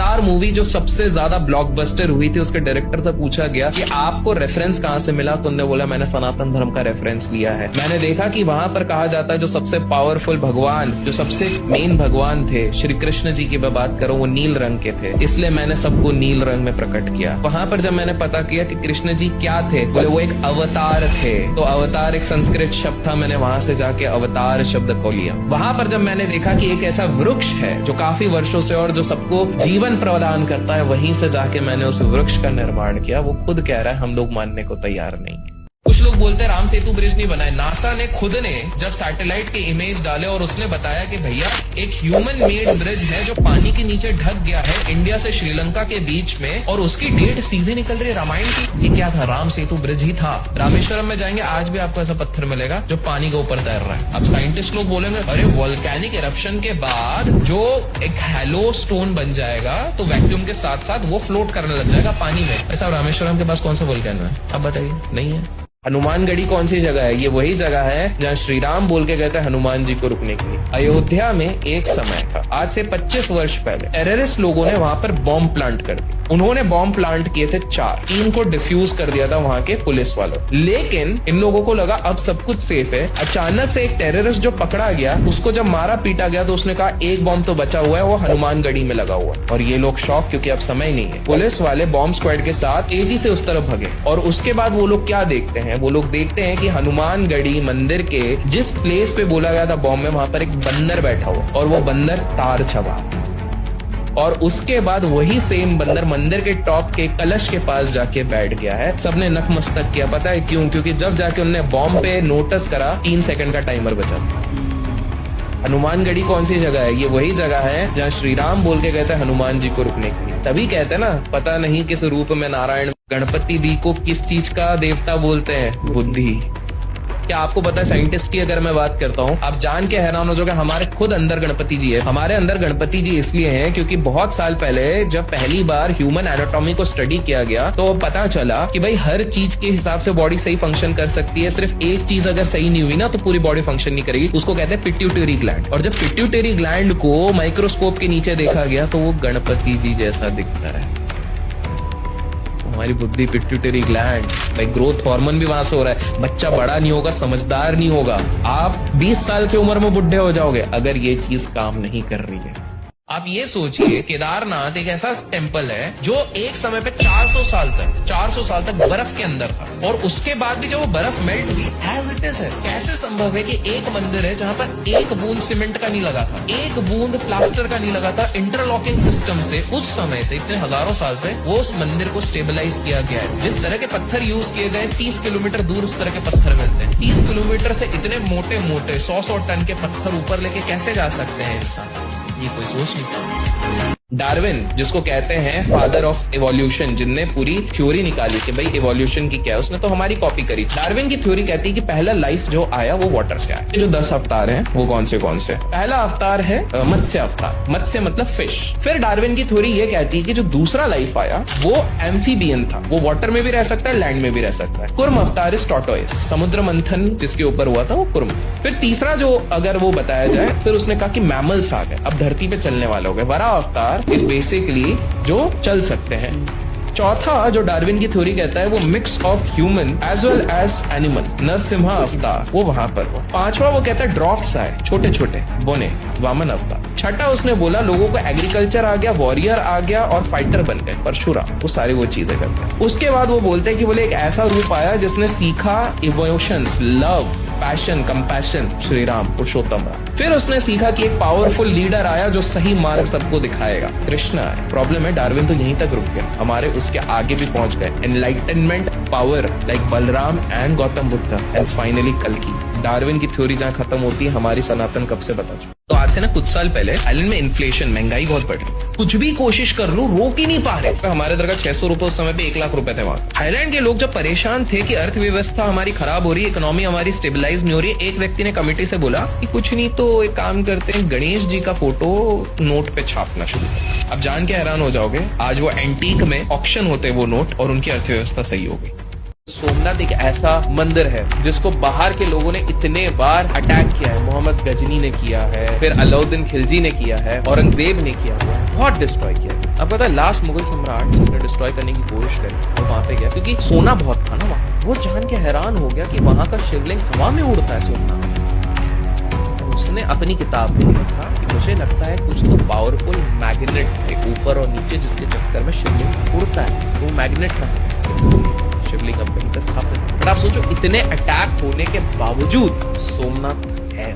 Avatar movie जो सबसे ज्यादा ब्लॉकबस्टर हुई थी, उसके डायरेक्टर से पूछा गया कि आपको रेफरेंस कहां से मिला, तो उन्होंने बोला मैंने सनातन धर्म का रेफरेंस लिया है। मैंने देखा कि वहां पर कहा जाता है जो सबसे पावरफुल भगवान, जो सबसे मेन भगवान थे, श्री कृष्ण जी की मैं बात करूं, वो नील रंग के थे, इसलिए मैंने सबको नील रंग में प्रकट किया। वहां पर जब मैंने पता किया कि कृष्ण जी क्या थे, बोले वो एक अवतार थे, तो अवतार एक संस्कृत शब्द था, मैंने वहां से जाके अवतार शब्द को लिया। वहां पर जब मैंने देखा कि एक ऐसा वृक्ष है जो काफी वर्षों से और जो सबको जीवन प्रदान करता है, वहीं से जाके मैंने उस वृक्ष का निर्माण किया। वो खुद कह रहा है, हम लोग मानने को तैयार नहीं है। कुछ लोग बोलते हैं राम सेतु ब्रिज नहीं बनाए। नासा ने खुद ने जब सैटेलाइट के इमेज डाले और उसने बताया कि भैया एक ह्यूमन मेड ब्रिज है जो पानी के नीचे ढक गया है इंडिया से श्रीलंका के बीच में, और उसकी डेट सीधे निकल रही है रामायण की। ये क्या था? राम सेतु ब्रिज ही था। रामेश्वरम में जाएंगे, आज भी आपको ऐसा पत्थर मिलेगा जो पानी के ऊपर तैर रहा है। अब साइंटिस्ट लोग बोलेंगे अरे वोल्केनिक इरप्शन के बाद जो एक हैलो स्टोन बन जाएगा तो वैक्यूम के साथ साथ वो फ्लोट करने लग जाएगा पानी में। ऐसा रामेश्वरम के पास कौन सा वोल्केनो है? अब बताइए, नहीं है। हनुमानगढ़ी कौन सी जगह है? ये वही जगह है जहाँ श्री राम बोल के गए थे हनुमान जी को रुकने के लिए। अयोध्या में एक समय था, आज से 25 वर्ष पहले, टेररिस्ट लोगों ने वहां पर बॉम्ब प्लांट कर दिया। उन्होंने बॉम्ब प्लांट किए थे 4, 3 को डिफ्यूज कर दिया था वहां के पुलिस वालों। लेकिन इन लोगों को लगा अब सब कुछ सेफ है। अचानक से एक टेररिस्ट जो पकड़ा गया, उसको जब मारा पीटा गया तो उसने कहा एक बॉम्ब तो बचा हुआ है, वो हनुमानगढ़ी में लगा हुआ है। और ये लोग शॉक, क्योंकि अब समय नहीं है। पुलिस वाले बॉम्ब स्क्वाड के साथ तेजी से उस तरफ भगे, और उसके बाद वो लोग क्या देखते हैं? वो लोग देखते हैं कि हनुमानगढ़ी मंदिर के जिस प्लेस पे बोला गया था बॉम्ब में, वहां पर एक बंदर बैठा हुआ, और वो बंदर तार छबा। और उसके बाद वही सेम बंदर मंदिर के टॉप के कलश के पास जाके बैठ गया है। सबने नतमस्तक किया। पता है क्यों? क्योंकि जब जाके उन्होंने बॉम्ब पे नोटिस करा, 3 सेकंड का टाइमर बचा। हनुमानगढ़ी कौन सी जगह है? ये वही जगह है जहाँ श्री राम बोल के गए थे हनुमान जी को रुकने के लिए। तभी कहते हैं ना, पता नहीं किस रूप में नारायण गणपति दी को किस चीज का देवता बोलते हैं? बुद्धि। क्या आपको पता है, साइंटिस्ट की अगर मैं बात करता हूँ, आप जान के हैरान हो जाओगे, हमारे खुद अंदर गणपति जी है। हमारे अंदर गणपति जी इसलिए हैं क्योंकि बहुत साल पहले जब पहली बार ह्यूमन एनाटॉमी को स्टडी किया गया तो पता चला कि भाई हर चीज के हिसाब से बॉडी सही फंक्शन कर सकती है। सिर्फ एक चीज अगर सही नहीं हुई ना तो पूरी बॉडी फंक्शन नहीं करेगी। उसको कहते हैं पिट्यूटरी ग्लैंड। और जब पिट्यूटरी ग्लैंड को माइक्रोस्कोप के नीचे देखा गया तो वो गणपति जी जैसा दिखता है। हमारी बुद्धि पिट्यूटरी ग्लैंड, भाई ग्रोथ हार्मोन भी वहां से हो रहा है। बच्चा बड़ा नहीं होगा, समझदार नहीं होगा। आप 20 साल की उम्र में बुढ़े हो जाओगे अगर ये चीज काम नहीं कर रही है। आप ये सोचिए, केदारनाथ एक ऐसा टेम्पल है जो एक समय पे 400 साल तक बर्फ के अंदर था, और उसके बाद भी जब वो बर्फ मेल्ट हुई एज इट इज है। कैसे संभव है कि एक मंदिर है जहाँ पर एक बूंद सीमेंट का नहीं लगा था, एक बूंद प्लास्टर का नहीं लगा था। इंटरलॉकिंग सिस्टम से उस समय से, इतने हजारों साल से वो उस मंदिर को स्टेबलाइज किया गया है। जिस तरह के पत्थर यूज किए गए, 30 किलोमीटर दूर उस तरह के पत्थर मिलते हैं। 30 किलोमीटर से इतने मोटे मोटे 100 टन के पत्थर ऊपर लेके कैसे जा सकते हैं इंसान? ये कोई सोच नहीं पाता। डार्विन, जिसको कहते हैं फादर ऑफ इवोल्यूशन, जिनने पूरी थ्योरी निकाली कि भाई इवोल्यूशन की क्या है, उसने तो हमारी कॉपी करी। डार्विन की थ्योरी कहती है कि पहला लाइफ जो आया वो वाटर से आया। जो 10 अवतार हैं वो कौन से? पहला अवतार है मत्स्य अवतार। मत्स्य मतलब फिश। फिर डार्विन की थ्योरी ये कहती है कि जो दूसरा लाइफ आया वो एम्फीबियन था, वो वाटर में भी रह सकता है, लैंड में भी रह सकता है। कुर्म अवतार इज टॉर्टोइस, समुद्र मंथन जिसके ऊपर हुआ था वो कुर्म। फिर तीसरा जो अगर वो बताया जाए, फिर उसने कहा कि मैमल्स आ गए, अब धरती पे चलने वाले हो गए। वरा अवतार इज बेसिकली जो चल सकते हैं। चौथा जो डार्विन की थ्योरी कहता है वो mix of human as well as animal, Narasimha avatar, वो वहां पर हो। पांचवा वो कहता है ड्राफ्ट्स आए, छोटे छोटे बोने, वामन अवतार। छठा उसने बोला लोगों को एग्रीकल्चर आ गया, वॉरियर आ गया और फाइटर बन गए, परशुराम। वो सारी वो चीजें करते हैं। उसके बाद वो बोलते हैं कि बोले एक ऐसा रूप आया जिसने सीखा emotions, love, passion, compassion, Shri Ram Purushottam Ram. फिर उसने सीखा कि एक पावरफुल लीडर आया जो सही मार्ग सबको दिखाएगा, कृष्ण आया। प्रॉब्लम है डार्विन तो यहीं तक रुक गया, हमारे उसके आगे भी पहुंच गए। Enlightenment power like Balram and Gautam Buddha and finally कल्कि। डार्विन की थ्योरी जहाँ खत्म होती है, हमारी सनातन कब से बता चुकी। तो आज से ना कुछ साल पहले आइलैंड में इन्फ्लेशन, महंगाई बहुत बढ़ रही, कुछ भी कोशिश कर लो रोक ही नहीं पा रहे। तो हमारे इधर का 600 रुपए उस समय पे 1 लाख रुपए थे वहां। थाईलैंड के लोग जब परेशान थे कि अर्थव्यवस्था हमारी खराब हो रही है, इकोनॉमी हमारी स्टेबलाइज नहीं हो रही है, एक व्यक्ति ने कमेटी से बोला कि कुछ नहीं तो एक काम करते हैं, गणेश जी का फोटो नोट पे छापना शुरू कर। अब जान के हैरान हो जाओगे, आज वो एंटीक में ऑक्शन होते वो नोट और उनकी अर्थव्यवस्था सही हो गई। सोमनाथ एक ऐसा मंदिर है जिसको बाहर के लोगों ने इतने बार अटैक किया है। मोहम्मद गजनी ने किया है, फिर अलाउद्दीन खिलजी ने किया है, औरंगजेब ने किया हुआ है, बहुत डिस्ट्रॉय किया है। अब पता है लास्ट मुगल सम्राट जिसने डिस्ट्रॉय करने की कोशिश करी तो वहां पे गया, क्योंकि सोना बहुत था ना वहां। वो जान के हैरान हो गया कि वहां का शिवलिंग हवा में उड़ता है सोना। उसने अपनी किताब में लिखा कि मुझे लगता है कुछ तो पावरफुल मैग्नेट है ऊपर और नीचे जिसके चक्कर में शिवलिंग उड़ता है। तो मैग्नेट का शिवलिंग कंपनी का स्थापित। बट आप सोचो इतने अटैक होने के बावजूद सोमनाथ है।